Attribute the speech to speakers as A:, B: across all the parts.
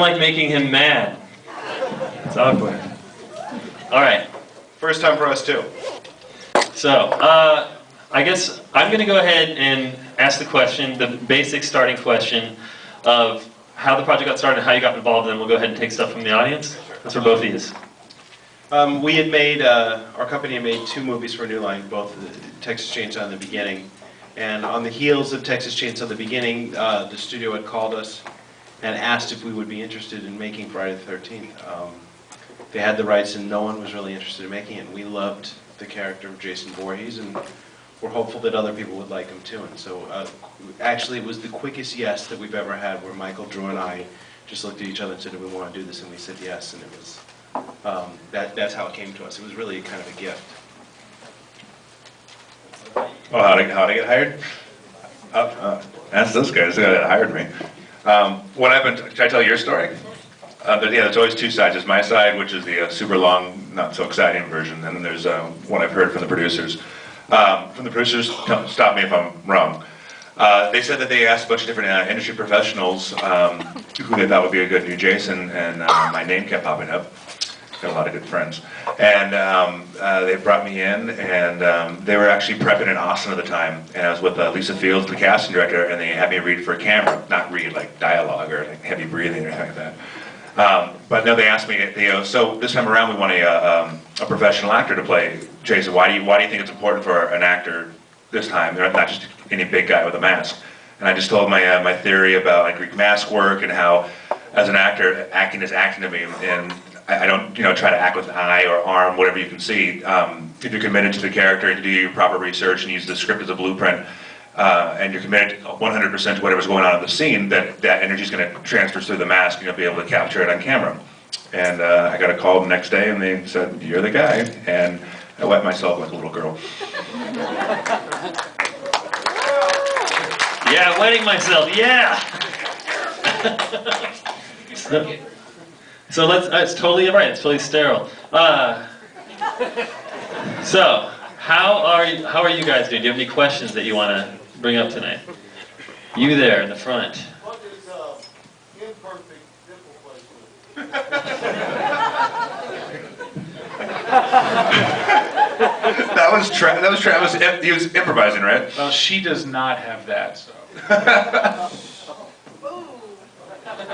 A: don't like making him mad. It's awkward. All right.
B: First time for us too.
A: So, I guess I'm going to go ahead and ask the question, the basic starting question of how the project got started and how you got involved, and then we'll go ahead and take stuff from the audience. That's for both of you.
B: We had made, our company had made 2 movies for New Line, both Texas Chainsaw in the beginning. And on the heels of Texas Chainsaw the beginning, the studio had called us and asked if we would be interested in making Friday the 13th. They had the rights and no one was really interested in making it. And we loved the character of Jason Voorhees and we're hopeful that other people would like him too. And so actually it was the quickest yes that we've ever had, where Michael, Drew, and I just looked at each other and said, do we want to do this? And we said yes, and it was, that's how it came to us. It was really kind of a gift.
C: Oh, how to get hired? Ask those guys that hired me. What happened, should I tell your story? Yeah, there's always 2 sides. There's my side, which is the super long, not so exciting version, and then there's what I've heard from the producers. From the producers, stop me if I'm wrong. They said that they asked a bunch of different industry professionals who they thought would be a good new Jason, and my name kept popping up. Got a lot of good friends. And they brought me in, and they were actually prepping in Austin at the time, and I was with Lisa Fields, the casting director, and they had me read for a camera, not read like dialogue or like heavy breathing or anything like that. But no, they asked me, so this time around we want a professional actor to play Jason. Why do you think it's important for an actor this time, not just any big guy with a mask? And I just told my theory about like Greek mask work and how, as an actor, acting is acting to me, and I don't try to act with an eye or arm, whatever you can see. If you're committed to the character and you do your proper research and use the script as a blueprint, and you're committed 100% to whatever's going on in the scene, that energy is going to transfer through the mask and you'll be able to capture it on camera. And I got a call the next day and they said, you're the guy. And I wet myself like a little girl.
A: Yeah, wetting myself, yeah! So it's totally right, it's totally sterile. So, how are you guys doing? Do you have any questions that you want to bring up tonight? You there in the front.
D: What is imperfect nipple placement?
C: That was Travis, he was improvising, right?
E: Well, she does not have that, so.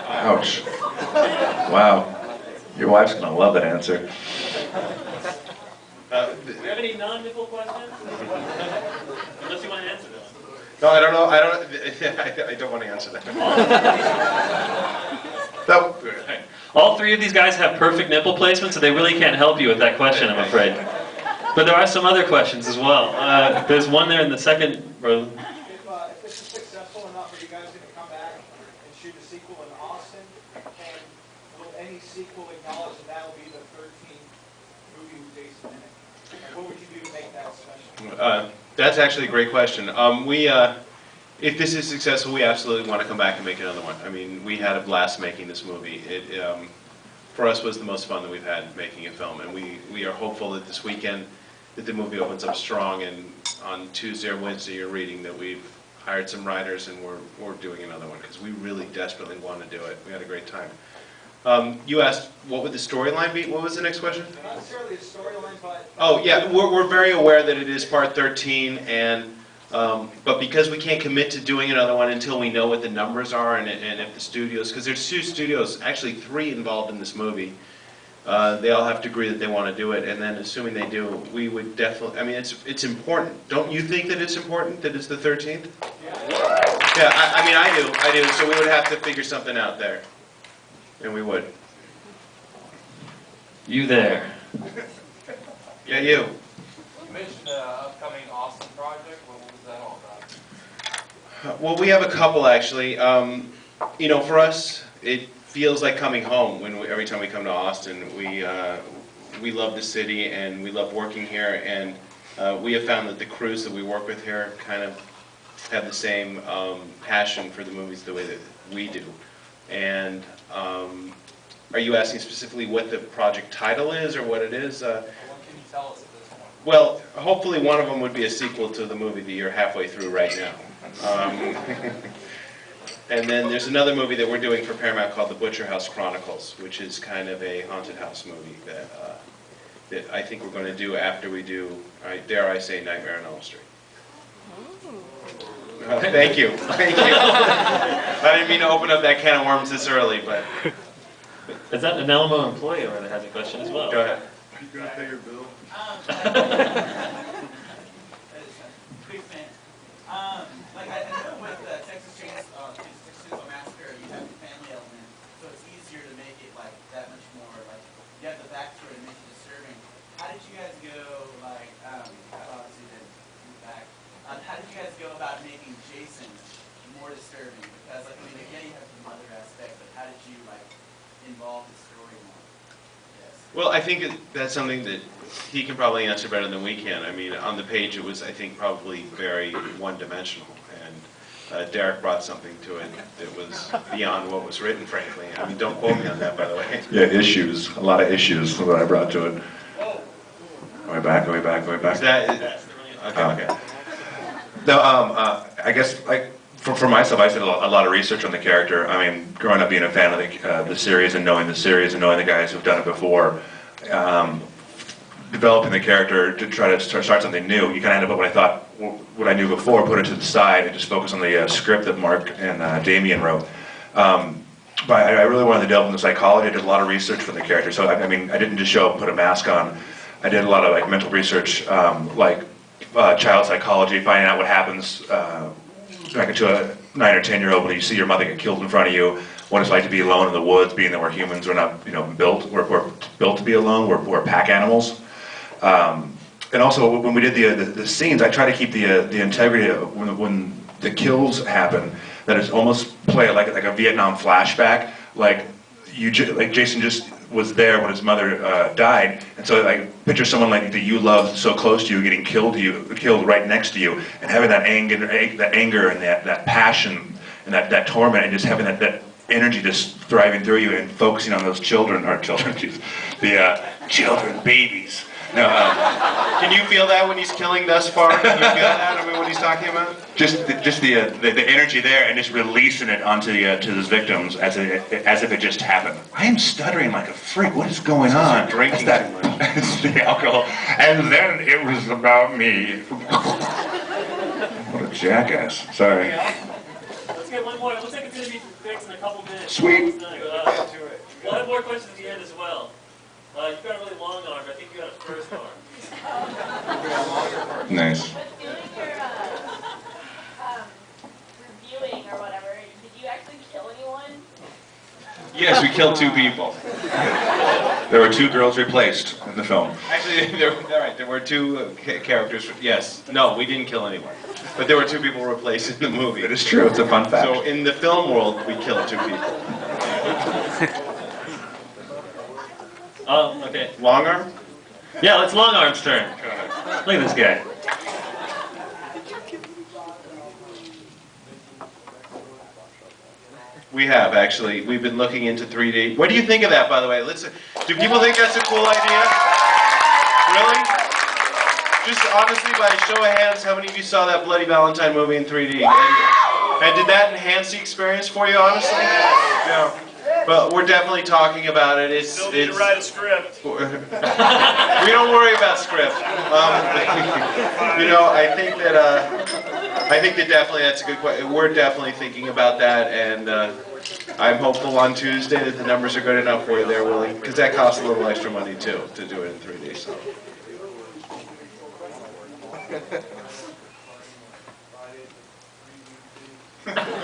C: Ouch. Wow. Your wife's going to love that answer.
A: Do we have any non-nipple questions? Unless you want to answer this.
B: No, I don't know. I don't want to answer that. No.
A: All 3 of these guys have perfect nipple placement, so they really can't help you with that question, I'm afraid. But there are some other questions as well. There's one there in the second row.
D: If this is successful enough, are you guys going to come back and shoot a sequel in Austin? And will any sequel acknowledge that will be the 13th movie with Jason in it? And what would you do to make that special?
B: That's actually a great question. If this is successful, we absolutely want to come back and make another one. I mean, we had a blast making this movie. It, for us, was the most fun that we've had making a film, and we are hopeful that this weekend that the movie opens up strong, and on Tuesday or Wednesday you're reading that we've hired some writers and we're doing another one, because we really desperately want to do it. We had a great time. You asked, what would the storyline be? What was the next question?
D: Not necessarily a storyline, but...
B: Oh, yeah, we're very aware that it is part 13, and but because we can't commit to doing another one until we know what the numbers are and if the studios, because there's 2 studios, actually 3 involved in this movie, they all have to agree that they want to do it, and then assuming they do, we would definitely, I mean, it's important. Don't you think that it's important that it's the 13th? Yeah, I mean, I do, so we would have to figure something out there. And we would.
A: You there.
B: Yeah, you.
F: You mentioned an upcoming Austin project. What was that all about?
B: Well, we have a couple, actually. You know, for us, it feels like coming home every time we come to Austin. We love the city and we love working here, and we have found that the crews that we work with here kind of have the same passion for the movies the way that we do. And are you asking specifically what the project title is or what it is?
F: What can you tell us at this point?
B: Well, hopefully one of them would be a sequel to the movie that you're halfway through right now. And then there's another movie that we're doing for Paramount called The Butcher House Chronicles, which is kind of a haunted house movie that I think we're going to do after we do, dare I say, Nightmare on Elm Street. Thank you. Thank you. I didn't mean to open up that can of worms this early, but
A: Is that an Alamo employee or that has a question as well?
B: go ahead.
C: Are you gonna pay your bill?
G: Big fan. Like I know with Texas Chainsaw Massacre, you have the family element, so it's easier to make it like that much more like you have the backstory to make it disturbing. How did you guys go like obviously then move back? How did you guys go about making Jason more disturbing? Because like I mean again you have the mother aspect, but how did you like involve the story more? Yes.
B: Well, I think that's something that he can probably answer better than we can. I mean, on the page it was, I think, probably very one-dimensional, and Derek brought something to it that was beyond what was written, frankly. I mean, don't quote me on that, by the way.
C: Yeah, issues. A lot of issues that I brought to it. Way back.
B: Is that, okay.
C: No, I guess for myself, I did a lot of research on the character. I mean, growing up being a fan of the series and knowing the guys who've done it before, developing the character to try to start something new, you kind of end up with what I knew before, put it to the side, and just focus on the script that Mark and Damien wrote. But I really wanted to delve into psychology. I did a lot of research for the character. So I mean, I didn't just show up and put a mask on. I did a lot of like mental research, child psychology, finding out what happens back to a 9 or 10-year-old when you see your mother get killed in front of you. What it's like to be alone in the woods, being that we're humans, we're not, built. We're built to be alone. We're pack animals. And also, when we did the scenes, I try to keep the integrity of when the kills happen. That it's almost play like a Vietnam flashback. Like Jason just was there when his mother died, and so like picture someone like that you love so close to you getting killed right next to you, and having that anger and that passion and that torment, and just having that energy just thriving through you, and focusing on those children, the children, babies. No,
B: Can you feel that when he's killing thus far? Can you feel that? I mean, what he's talking about?
C: just the energy there, and just releasing it onto to those victims as if it just happened. I am stuttering like a freak. What is going on?
B: Drinking
C: That's
B: too much.
C: It's the alcohol. And then it was about me. What a jackass. Sorry.
A: Let's get one more. It looks like it's going to be fixed in a couple minutes.
C: Sweet.
A: We'll have more questions at the end as well. You've got a really long arm. I think you got a first arm.
C: Nice.
H: But doing your reviewing or whatever, did you actually kill anyone?
B: Yes, we killed 2 people.
C: There were 2 girls replaced in the film.
B: Actually, there were 2 characters. Yes. No, we didn't kill anyone. But there were 2 people replaced in the movie.
C: It is true. It's a fun fact.
B: So in the film world, we killed 2 people.
A: Oh, okay.
B: Long arm?
A: Yeah, it's Long Arm's turn. Look at this guy.
B: We have, actually. We've been looking into 3D. What do you think of that, by the way? Do people think that's a cool idea? Really? Just honestly, by a show of hands, how many of you saw that Bloody Valentine movie in 3D? And did that enhance the experience for you, honestly? Yeah. But we're definitely talking about it.
A: Still need to write a script.
B: We don't worry about script. I think that definitely that's a good question. We're definitely thinking about that, and I'm hopeful on Tuesday that the numbers are good enough where they're willing, because that costs a little extra money too to do it in 3D. So.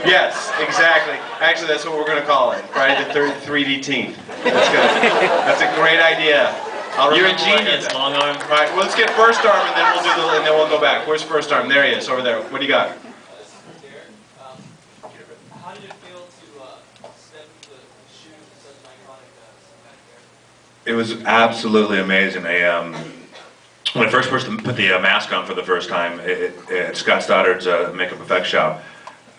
B: Yes, exactly. Actually, that's what we're going to call it. Friday the 3D teen. That's good. That's a great idea.
A: You're a genius, Long Arm.
B: All right, well, let's get first arm, and then we'll go back. Where's first arm? There he is, over there. What do you got?
F: How did it feel to step into the shoes of such an iconic cinematic character?
C: It was absolutely amazing. When I first put the mask on for the first time at Scott Stoddard's makeup effects shop,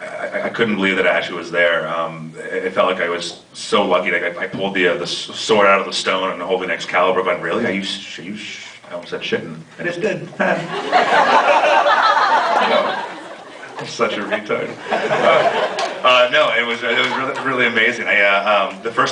C: I couldn't believe that I actually was there. It felt like I was so lucky. Like I pulled the sword out of the stone and holding Excalibur. Going, really? I almost said shitting. I just did. I'm such a retard. No, it was really, really amazing. The first